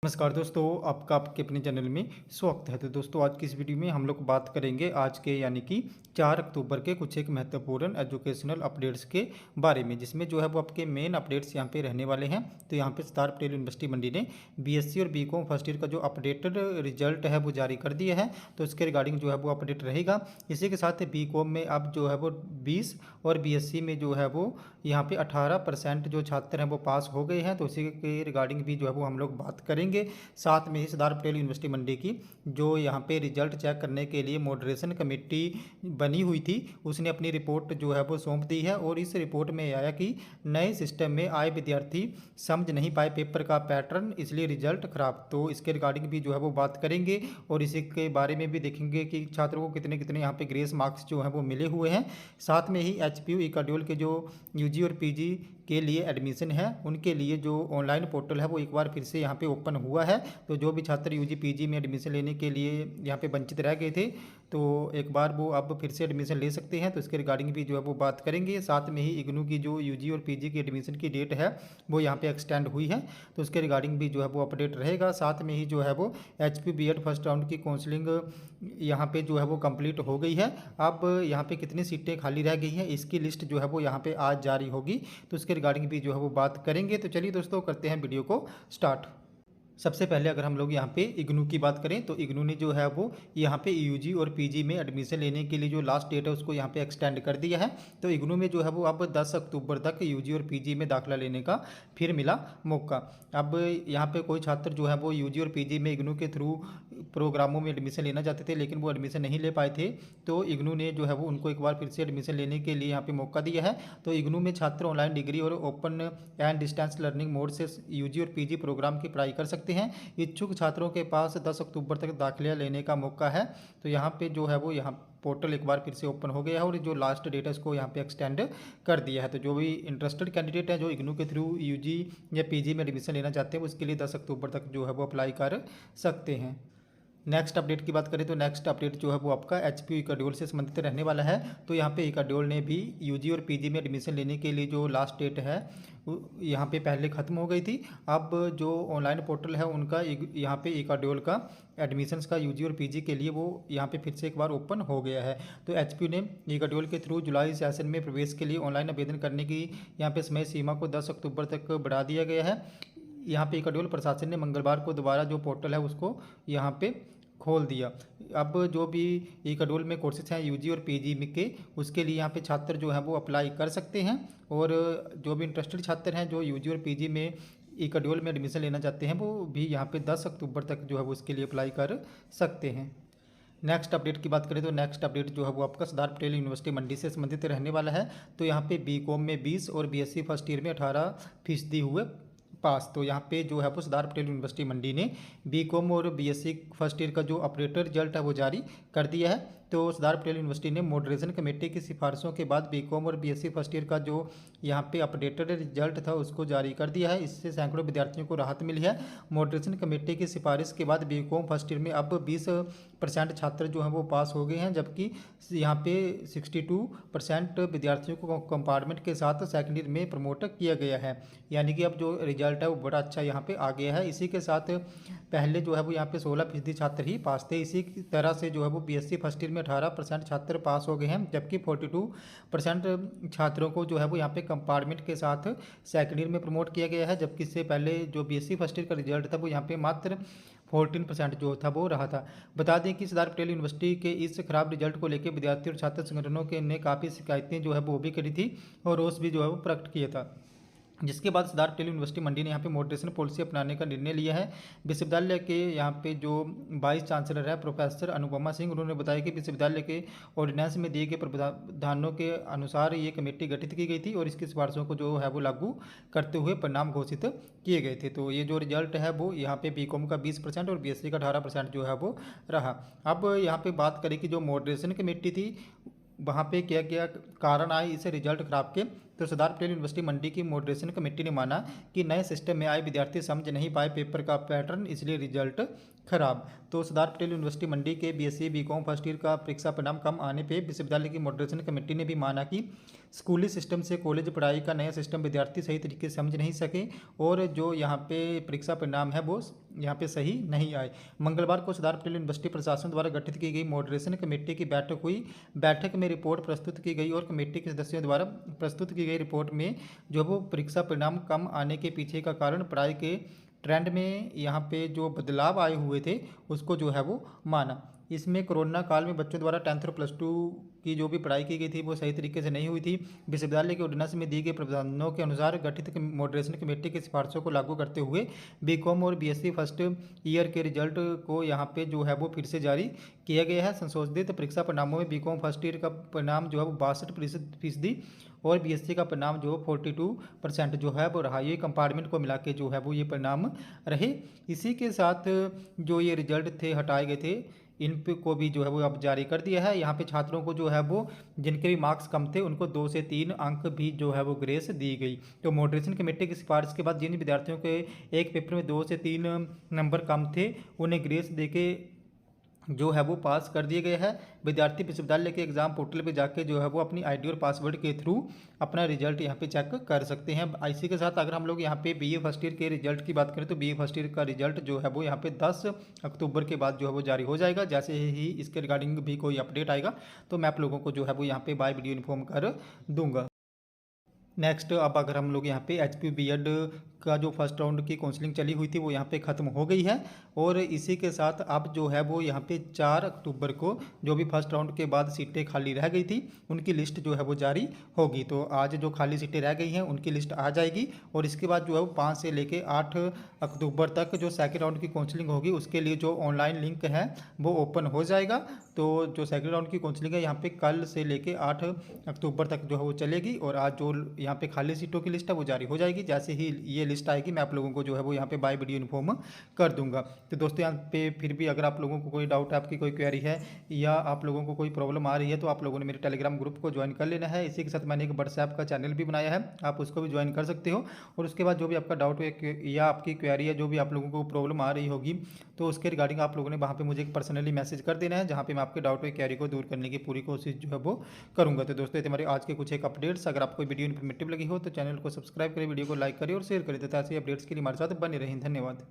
नमस्कार दोस्तों, आपका आपके अपने चैनल में स्वागत है। तो दोस्तों, आज की इस वीडियो में हम लोग बात करेंगे आज के यानी कि 4 अक्टूबर के कुछ एक महत्वपूर्ण एजुकेशनल अपडेट्स के बारे में, जिसमें जो है वो आपके मेन अपडेट्स यहाँ पे रहने वाले हैं। तो यहाँ पे सरदार पटेल यूनिवर्सिटी मंडी ने बीएससी और बीकॉम फर्स्ट ईयर का जो अपडेटेड रिजल्ट है वो जारी कर दिया है। तो इसके रिगार्डिंग जो है वो अपडेट रहेगा। इसी के साथ बीकॉम में अब जो है वो 20 और बीएससी में जो है वो यहाँ पे 18% जो छात्र हैं वो पास हो गए हैं। तो इसी के रिगार्डिंग भी जो है वो हम लोग बात करेंगे। साथ में ही सरदार पटेल यूनिवर्सिटी मंडी की जो यहाँ पे रिजल्ट चेक करने के लिए मॉडरेशन कमेटी बनी हुई थी, उसने अपनी रिपोर्ट जो है वो सौंप दी है। और इस रिपोर्ट में आया कि नए सिस्टम में आए विद्यार्थी समझ नहीं पाए पेपर का पैटर्न, इसलिए रिजल्ट खराब। तो इसके रिगार्डिंग भी जो है वो बात करेंगे और इसी के बारे में भी देखेंगे कि छात्रों को कितने कितने यहाँ पे ग्रेस मार्क्स जो हैं वो मिले हुए हैं। साथ में ही एचपीयू इकाड्योल के जो यूजी और पीजी के लिए एडमिशन है, उनके लिए जो ऑनलाइन पोर्टल है वो एक बार फिर से यहाँ पे ओपन हुआ है। तो जो भी छात्र यूजी पीजी में एडमिशन लेने के लिए यहाँ पे वंचित रह गए थे, तो एक बार वो अब फिर से एडमिशन ले सकते हैं। तो इसके रिगार्डिंग भी जो है वो बात करेंगे। साथ में ही इग्नू की जो यूजी और पीजी की एडमिशन की डेट है वो यहाँ पे एक्सटेंड हुई है, तो उसके रिगार्डिंग भी जो है वो अपडेट रहेगा। साथ में ही जो है वो एचपी बीएड फर्स्ट राउंड की काउंसलिंग यहाँ पे जो है वो कंप्लीट हो गई है। अब यहाँ पे कितनी सीटें खाली रह गई हैं इसकी लिस्ट जो है वो यहाँ पे आज जारी होगी, तो उसके रिगार्डिंग भी जो है वो बात करेंगे। तो चलिए दोस्तों, करते हैं वीडियो को स्टार्ट। सबसे पहले अगर हम लोग यहाँ पे इग्नू की बात करें तो इग्नू ने जो है वो यहाँ पे यूजी और पीजी में एडमिशन लेने के लिए जो लास्ट डेट है उसको यहाँ पे एक्सटेंड कर दिया है। तो इग्नू में जो है वो अब 10 अक्टूबर तक यूजी और पीजी में दाखिला लेने का फिर मिला मौका। अब यहाँ पे कोई छात्र जो है वो यूजी और पीजी में इग्नू के थ्रू प्रोग्रामों में एडमिशन लेना चाहते थे, लेकिन वो एडमिशन नहीं ले पाए थे। तो इग्नू ने जो है वो उनको एक बार फिर से एडमिशन लेने के लिए यहाँ पे मौका दिया है। तो इग्नू में छात्र ऑनलाइन डिग्री और open and distance learning mode से यूजी और पीजी प्रोग्राम की पढ़ाई कर सकते हैं। इच्छुक छात्रों के पास 10 अक्टूबर तक दाखिला लेने का मौका है। तो यहाँ पे जो है वो यहाँ पोर्टल एक बार फिर से ओपन हो गया है और जो लास्ट डेट है उसको यहाँ पे एक्सटेंड कर दिया है। तो जो भी इंटरेस्टेड कैंडिडेट है जो इग्नू के थ्रू यूजी या पीजी में एडमिशन लेना चाहते हैं उसके लिए 10 अक्टूबर तक जो है वो अप्लाई कर सकते हैं। नेक्स्ट अपडेट की बात करें तो नेक्स्ट अपडेट जो है वो आपका एचपीयू इकाड्योल से संबंधित रहने वाला है। तो यहाँ पे इकाड्योल ने भी यूजी और पीजी में एडमिशन लेने के लिए जो लास्ट डेट है यहाँ पे पहले ख़त्म हो गई थी। अब जो ऑनलाइन पोर्टल है उनका यहाँ पे इकाड्योल का एडमिशन्स का यूजी और पीजी के लिए वो यहाँ पे फिर से एक बार ओपन हो गया है। तो एचपीयू ने इकाड्योल के थ्रू जुलाई सेशन में प्रवेश के लिए ऑनलाइन आवेदन करने की यहाँ पे समय सीमा को 10 अक्टूबर तक बढ़ा दिया गया है। यहाँ पे इकाड्योल प्रशासन ने मंगलवार को दोबारा जो पोर्टल है उसको यहाँ पे खोल दिया। अब जो भी इकाड्योल में कोर्सेज हैं यूजी और पीजी में के, उसके लिए यहाँ पे छात्र जो हैं वो अप्लाई कर सकते हैं। और जो भी इंटरेस्टेड छात्र हैं जो यूजी और पीजी में इकाड्योल में एडमिशन लेना चाहते हैं वो भी यहाँ पे 10 अक्टूबर तक जो है वो उसके लिए अप्लाई कर सकते हैं। नेक्स्ट अपडेट की बात करें तो नेक्स्ट अपडेट जो है वो आपका सरदार पटेल यूनिवर्सिटी मंडी से संबंधित रहने वाला है। तो यहाँ पे बीकॉम में 20 और बीएससी फर्स्ट ईयर में 18% हुए पास। तो यहाँ पे जो है वो सरदार पटेल यूनिवर्सिटी मंडी ने बीकॉम और बीएससी फर्स्ट ईयर का जो अपडेटेड रिजल्ट है वो जारी कर दिया है। तो सरदार पटेल यूनिवर्सिटी ने मॉडरेशन कमेटी की सिफारिशों के बाद बीकॉम और बीएससी फर्स्ट ईयर का जो यहाँ पे अपडेटेड रिजल्ट था उसको जारी कर दिया है। इससे सैकड़ों विद्यार्थियों को राहत मिली है। मॉडरेशन कमेटी की सिफारिश के बाद बीकॉम फर्स्ट ईयर में अब 20% छात्र जो हैं वो पास हो गए हैं, जबकि यहाँ पे 62% विद्यार्थियों को कंपार्टमेंट के साथ सेकेंड ईयर में प्रमोट किया गया है। यानी कि अब जो रिजल्ट है वो बड़ा अच्छा यहाँ पे आ गया है। इसी के साथ पहले जो है वो यहाँ पे 16% छात्र ही पास थे। इसी तरह से जो है वो बीएससी फर्स्ट ईयर में 18% छात्र पास हो गए हैं, जबकि 42% छात्रों को जो है वो यहाँ पे कंपार्टमेंट के साथ सेकेंड ईयर में प्रमोट किया गया है। जबकि इससे पहले जो बीएससी फर्स्ट ईयर का रिजल्ट था वो यहाँ पे मात्र 14% जो था वो रहा था। बता दें कि सरदार पटेल यूनिवर्सिटी के इस खराब रिजल्ट को लेकर विद्यार्थी और छात्र संगठनों के ने काफ़ी शिकायतें जो है वो भी करी थी और रोष भी जो है वो प्रकट किया था, जिसके बाद सरदार पटेल यूनिवर्सिटी मंडी ने यहाँ पे मॉडरेशन पॉलिसी अपनाने का निर्णय लिया है। विश्वविद्यालय के यहाँ पे जो वाइस चांसलर है प्रोफेसर अनुपमा सिंह, उन्होंने बताया कि विश्वविद्यालय के ऑर्डिनेंस में दिए गए प्रावधानों के अनुसार ये कमेटी गठित की गई थी और इसकी सिफारिशों को जो है वो लागू करते हुए परिणाम घोषित किए गए थे। तो ये जो रिजल्ट है वो यहाँ पे बीकॉम का 20% और बीएससी का 18% जो है वो रहा। अब यहाँ पे बात करें कि जो मॉडरेशन कमेटी थी वहाँ पे क्या क्या कारण आए इस रिजल्ट खराब के, तो सरदार पटेल यूनिवर्सिटी मंडी की मॉडरेशन कमेटी ने माना कि नए सिस्टम में आए विद्यार्थी समझ नहीं पाए पेपर का पैटर्न, इसलिए रिजल्ट खराब। तो सरदार पटेल यूनिवर्सिटी मंडी के बीएससी बीकॉम फर्स्ट ईयर का परीक्षा परिणाम कम आने पे विश्वविद्यालय की मॉडरेशन कमेटी ने भी माना कि स्कूली सिस्टम से कॉलेज पढ़ाई का नया सिस्टम विद्यार्थी सही तरीके से समझ नहीं सके और जो यहाँ पे परीक्षा परिणाम है वो यहाँ पे सही नहीं आए। मंगलवार को सरदार पटेल यूनिवर्सिटी प्रशासन द्वारा गठित की गई मॉडरेशन कमेटी की बैठक हुई। बैठक में रिपोर्ट प्रस्तुत की गई और कमेटी के सदस्यों द्वारा प्रस्तुत की गई रिपोर्ट में जो वो परीक्षा परिणाम कम आने के पीछे का कारण पढ़ाई के ट्रेंड में यहाँ पे जो बदलाव आए हुए थे उसको जो है वो माना। इसमें कोरोना काल में बच्चों द्वारा 10th और +2 की जो भी पढ़ाई की गई थी वो सही तरीके से नहीं हुई थी। विश्वविद्यालय के ऑर्डिनेंस में दिए गए प्रावधानों के अनुसार गठित मॉडरेशन कमेटी की सिफारिशों को लागू करते हुए बीकॉम और बीएससी फर्स्ट ईयर के रिजल्ट को यहाँ पे जो है वो फिर से जारी किया गया है। संशोधित परीक्षा परिणामों में बीकॉम फर्स्ट ईयर का परिणाम जो है वो 62% और बीएससी का परिणाम जो 42% जो है वो रहा। ये कंपार्टमेंट को मिला के जो है वो ये परिणाम रहे। इसी के साथ जो ये रिजल्ट थे हटाए गए थे इन पे को भी जो है वो अब जारी कर दिया है। यहाँ पे छात्रों को जो है वो जिनके भी मार्क्स कम थे उनको 2 से 3 अंक भी जो है वो ग्रेस दी गई। तो मॉडरेशन कमेटी की सिफारिश के बाद जिन विद्यार्थियों के एक पेपर में 2 से 3 नंबर कम थे उन्हें ग्रेस देके जो है वो पास कर दिए गए हैं। विद्यार्थी विश्वविद्यालय के एग्जाम पोर्टल पे जाके जो है वो अपनी आईडी और पासवर्ड के थ्रू अपना रिजल्ट यहाँ पे चेक कर सकते हैं। इसी के साथ अगर हम लोग यहाँ पे बीए फर्स्ट ईयर के रिजल्ट की बात करें तो बीए फर्स्ट ईयर का रिजल्ट जो है वो यहाँ पे 10 अक्टूबर के बाद जो है वो जारी हो जाएगा। जैसे ही इसके रिगार्डिंग भी कोई अपडेट आएगा तो मैं आप लोगों को जो है वो यहाँ पे बाय वीडियो इन्फॉर्म कर दूंगा। नेक्स्ट अब अगर हम लोग यहाँ पे एचपी बीएड का जो फर्स्ट राउंड की काउंसलिंग चली हुई थी वो यहाँ पे ख़त्म हो गई है और इसी के साथ अब जो है वो यहाँ पे 4 अक्टूबर को जो भी फर्स्ट राउंड के बाद सीटें खाली रह गई थी उनकी लिस्ट जो है वो जारी होगी। तो आज जो खाली सीटें रह गई हैं उनकी लिस्ट आ जाएगी और इसके बाद जो है वो 5 से लेके 8 अक्टूबर तक जो सेकेंड राउंड की काउंसलिंग होगी उसके लिए जो ऑनलाइन लिंक है वो ओपन हो जाएगा। तो जो सेकेंड राउंड की काउंसलिंग है यहाँ पे कल से लेके 8 अक्टूबर तक जो है वो चलेगी और आज जो यहाँ पे खाली सीटों की लिस्ट है वो जारी हो जाएगी। जैसे ही ये लिस्ट आएगी मैं आप लोगों को जो है वो यहाँ पे बाय वीडियो इन्फॉर्म कर दूंगा। तो दोस्तों यहाँ पे फिर भी अगर आप लोगों को कोई डाउट है, आपकी कोई क्वेरी है या आप लोगों को कोई प्रॉब्लम आ रही है तो आप लोगों ने मेरे टेलीग्राम ग्रुप को ज्वाइन कर लेना है। इसी के साथ मैंने एक व्हाट्सएप का चैनल भी बनाया है, आप उसको भी ज्वाइन कर सकते हो। और उसके बाद जो भी आपका डाउट या आपकी क्वेरी है, जो भी आप लोगों को प्रॉब्लम आ रही होगी तो उसके रिगार्डिंग आप लोगों ने वहाँ पे मुझे एक पर्सनली मैसेज कर देना है जहाँ पे मैं आपके डाउट या क्वेरी को दूर करने की पूरी कोशिश जो है वो करूँगा। तो दोस्तों ये हमारे आज के कुछ एक अपडेट्स। अगर आपको वीडियो इन्फॉर्मेटिव लगी हो तो चैनल को सब्सक्राइब करें, वीडियो को लाइक करें और शेयर करें तथा ऐसे अपडेट्स के लिए हमारे साथ बने रहें। धन्यवाद।